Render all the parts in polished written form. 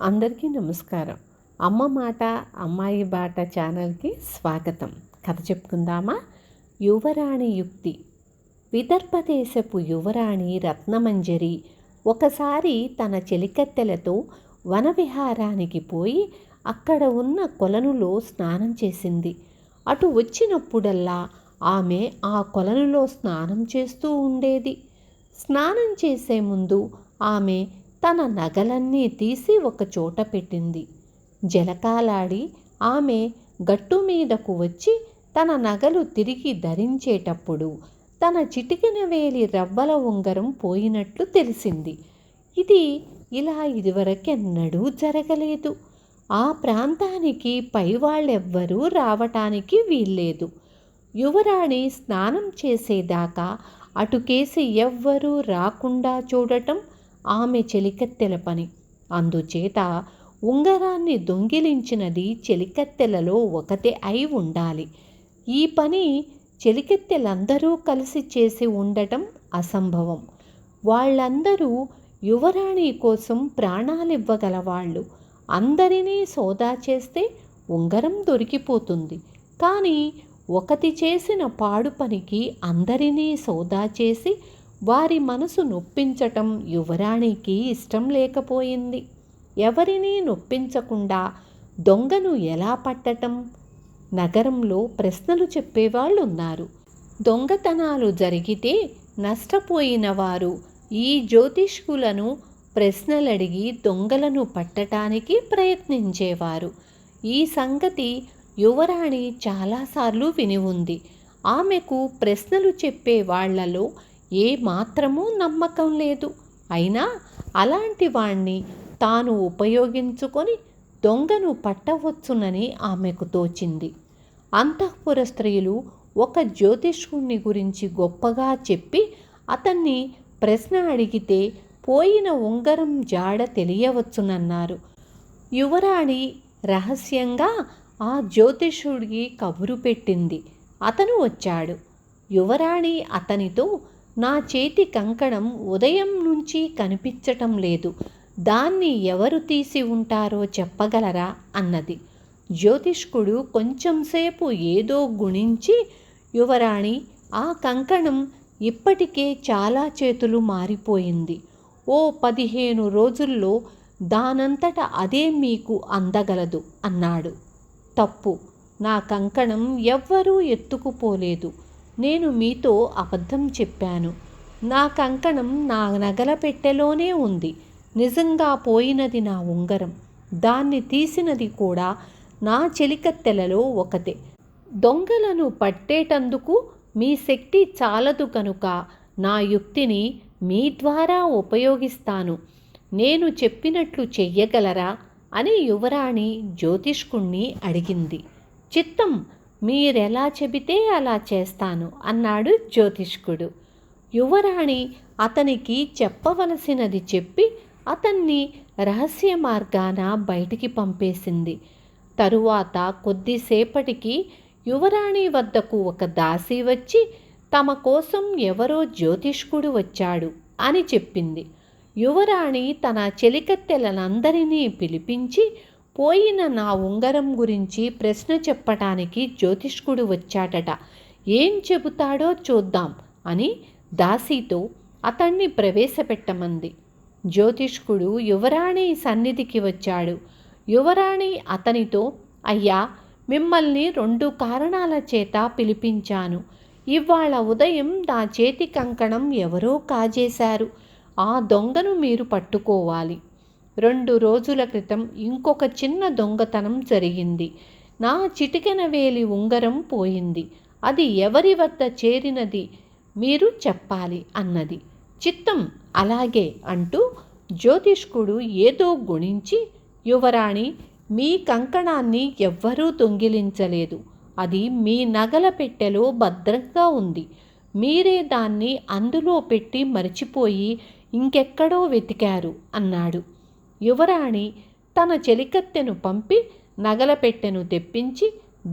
అందరికీ నమస్కారం. అమ్మ మాట అమ్మాయి బాట ఛానల్కి స్వాగతం. కథ చెప్పుకుందామా? యువరాణి యుక్తి. విదర్భదేశపు యువరాణి రత్నమంజరి ఒకసారి తన చెలికత్తెలతో వనవిహారానికి పోయి అక్కడ ఉన్న కొలనులో స్నానం చేసింది. అటు వచ్చినప్పుడల్లా ఆమె ఆ కొలనులో స్నానం చేస్తూ ఉండేది. స్నానం చేసే ముందు ఆమె తన నగలన్నీ తీసి ఒక చోట పెట్టింది. జలకాలాడి ఆమె గట్టు మీదకు వచ్చి తన నగలు తిరిగి ధరించేటప్పుడు తన చిటికెన వేలి రవ్వల ఉంగరం పోయినట్లు తెలిసింది. ఇది ఇలా ఇదివరకెన్నడూ జరగలేదు. ఆ ప్రాంతానికి పైవాళ్ళెవ్వరూ రావటానికి వీల్లేదు. యువరాణి స్నానం చేసేదాకా అటుకేసి ఎవ్వరూ రాకుండా చూడటం ఆమె చెలికత్తెల పని. అందుచేత ఉంగరాన్ని దొంగిలించినది చెలికత్తెలలో ఒకతే అయి ఉండాలి. ఈ పని చెలికత్తెలందరూ కలిసి చేసి ఉండటం అసంభవం. వాళ్ళందరూ యువరాణి కోసం ప్రాణాలివ్వగలవాళ్ళు. అందరినీ సోదా చేస్తే ఉంగరం దొరికిపోతుంది. కానీ ఒకటి చేసిన పాడు పనికి అందరినీ సోదా చేసి వారి మనసు నొప్పించటం యువరాణికి ఇష్టం లేకపోయింది. ఎవరినీ నొప్పించకుండా దొంగను ఎలా పట్టటం? నగరంలో ప్రశ్నలు చెప్పేవాళ్ళు ఉన్నారు. దొంగతనాలు జరిగితే నష్టపోయిన వారు ఈ జ్యోతిష్కులను ప్రశ్నలడిగి దొంగలను పట్టటానికి ప్రయత్నించేవారు. ఈ సంగతి యువరాణి చాలాసార్లు విని ఉంది. ఆమెకు ప్రశ్నలు చెప్పే వాళ్లలో ఏ మాత్రమూ నమ్మకం లేదు. అయినా అలాంటి వాణ్ణి తాను ఉపయోగించుకొని దొంగను పట్టవచ్చునని ఆమెకు తోచింది. అంతఃపుర స్త్రీలు ఒక జ్యోతిష్కుణ్ణి గురించి గొప్పగా చెప్పి అతన్ని ప్రశ్న అడిగితే పోయిన ఉంగరం జాడ తెలియవచ్చునన్నారు. యువరాణి రహస్యంగా ఆ జ్యోతిష్యుడికి కబురు పెట్టింది. అతను వచ్చాడు. యువరాణి అతనితో, నా చేతి కంకణం ఉదయం నుంచి కనిపించటం లేదు. దాన్ని ఎవరు తీసి ఉంటారో చెప్పగలరా అన్నది. జ్యోతిష్కుడు కొంచెంసేపు ఏదో గుణించి, యువరాణి, ఆ కంకణం ఇప్పటికే చాలా చేతులు మారిపోయింది. ఓ 15 రోజుల్లో దానంతట అదే మీకు అందగలదు అన్నాడు. తప్పు. నా కంకణం ఎవ్వరూ ఎత్తుకుపోలేదు. నేను మీతో అబద్ధం చెప్పాను. నా కంకణం నా నగల పెట్టెలోనే ఉంది. నిజంగా పోయినది నా ఉంగరం. దాన్ని తీసినది కూడా నా చెలికత్తెలలో ఒకతే. దొంగలను పట్టేటందుకు మీ శక్తి చాలదు కనుక నా యుక్తిని మీ ద్వారా ఉపయోగిస్తాను. నేను చెప్పినట్లు చెయ్యగలరా అని యువరాణి జ్యోతిష్కుణ్ణి అడిగింది. చిత్తం, మీరెలా చెబితే అలా చేస్తాను అన్నాడు జ్యోతిష్కుడు. యువరాణి అతనికి చెప్పవలసినది చెప్పి అతన్ని రహస్య మార్గాన బయటికి పంపేసింది. తరువాత కొద్దిసేపటికి యువరాణి వద్దకు ఒక దాసి వచ్చి తమ కోసం ఎవరో జ్యోతిష్కుడు వచ్చాడు అని చెప్పింది. యువరాణి తన చెలికత్తెలనందరినీ పిలిపించి, పోయిన నా ఉంగరం గురించి ప్రశ్న చెప్పటానికి జ్యోతిష్కుడు వచ్చాడట, ఏం చెబుతాడో చూద్దాం అని దాసీతో అతన్ని ప్రవేశపెట్టమంది. జ్యోతిష్కుడు యువరాణి సన్నిధికి వచ్చాడు. యువరాణి అతనితో, అయ్యా, మిమ్మల్ని 2 కారణాల చేత పిలిపించాను. ఇవాళ ఉదయం నా చేతి కంకణం ఎవరో కాజేశారు. ఆ దొంగను మీరు పట్టుకోవాలి. 2 రోజుల క్రితం ఇంకొక చిన్న దొంగతనం జరిగింది. నా చిటికెన వేలి ఉంగరం పోయింది. అది ఎవరి వద్ద చేరినది మీరు చెప్పాలి అన్నది. చిత్తం, అలాగే అంటూ జ్యోతిష్కుడు ఏదో గుణించి, యువరాణి, మీ కంకణాన్ని ఎవ్వరూ దొంగిలించలేదు. అది మీ నగల పెట్టెలో భద్రంగా ఉంది. మీరే దాన్ని అందులో పెట్టి మరిచిపోయి ఇంకెక్కడో వెతికారు అన్నాడు. యువరాణి తన చెలికత్తెను పంపి నగల పెట్టెను తెప్పించి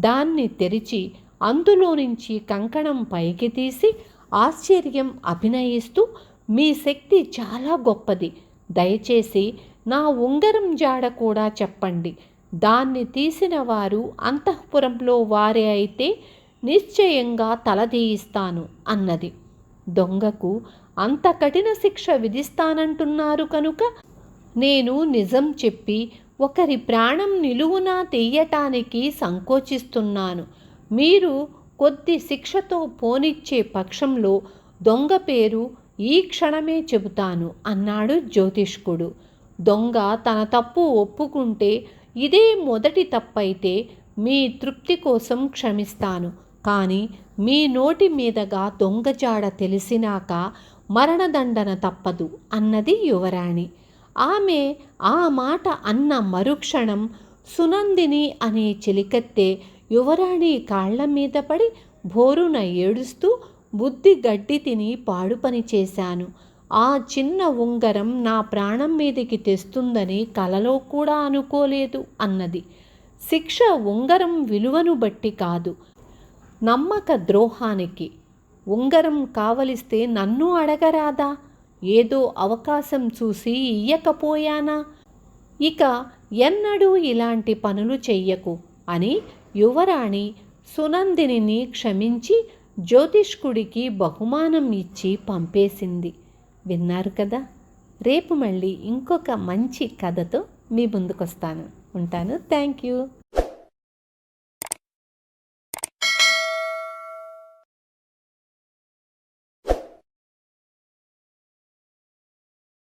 దాన్ని తెరిచి అందులో నుంచి కంకణం పైకి తీసి ఆశ్చర్యం అభినయిస్తూ, మీ శక్తి చాలా గొప్పది. దయచేసి నా ఉంగరం జాడ కూడా చెప్పండి. దాన్ని తీసిన వారు అంతఃపురంలో వారే అయితే నిశ్చయంగా తలదీయిస్తాను అన్నది. దొంగకు అంత కఠిన శిక్ష విధిస్తానంటున్నారు కనుక నేను నిజం చెప్పి ఒకరి ప్రాణం నిలువునా తీయటానికి సంకోచిస్తున్నాను. మీరు కొద్ది శిక్షతో పోనిచ్చే పక్షంలో దొంగ పేరు ఈ క్షణమే చెబుతాను అన్నాడు జ్యోతిష్కుడు. దొంగ తన తప్పు ఒప్పుకుంటే ఇదే మొదటి తప్పైతే మీ తృప్తి కోసం క్షమిస్తాను. కానీ మీ నోటి మీదగా దొంగజాడ తెలిసినాక మరణదండన తప్పదు అన్నది యువరాణి. ఆమె ఆ మాట అన్న మరుక్షణం సునందిని అనే చెలికత్తె యువరాణి కాళ్ల మీద పడి భోరున ఏడుస్తూ, బుద్ధి గడ్డి తిని పాడు పని చేశాను. ఆ చిన్న ఉంగరం నా ప్రాణం మీదకి తెస్తుందని కలలో కూడా అనుకోలేదు అన్నది. శిక్ష ఉంగరం విలువను బట్టి కాదు, నమ్మక ద్రోహానికి. ఉంగరం కావలిస్తే నన్ను అడగరాదా? ఏదో అవకాశం చూసి ఇయ్యకపోయానా? ఇక ఎన్నడూ ఇలాంటి పనులు చెయ్యకు అని యువరాణి సునందినిని క్షమించి జ్యోతిష్కుడికి బహుమానం ఇచ్చి పంపేసింది. విన్నారు కదా. రేపు మళ్ళీ ఇంకొక మంచి కథతో మీ ముందుకొస్తాను. ఉంటాను. Thank you.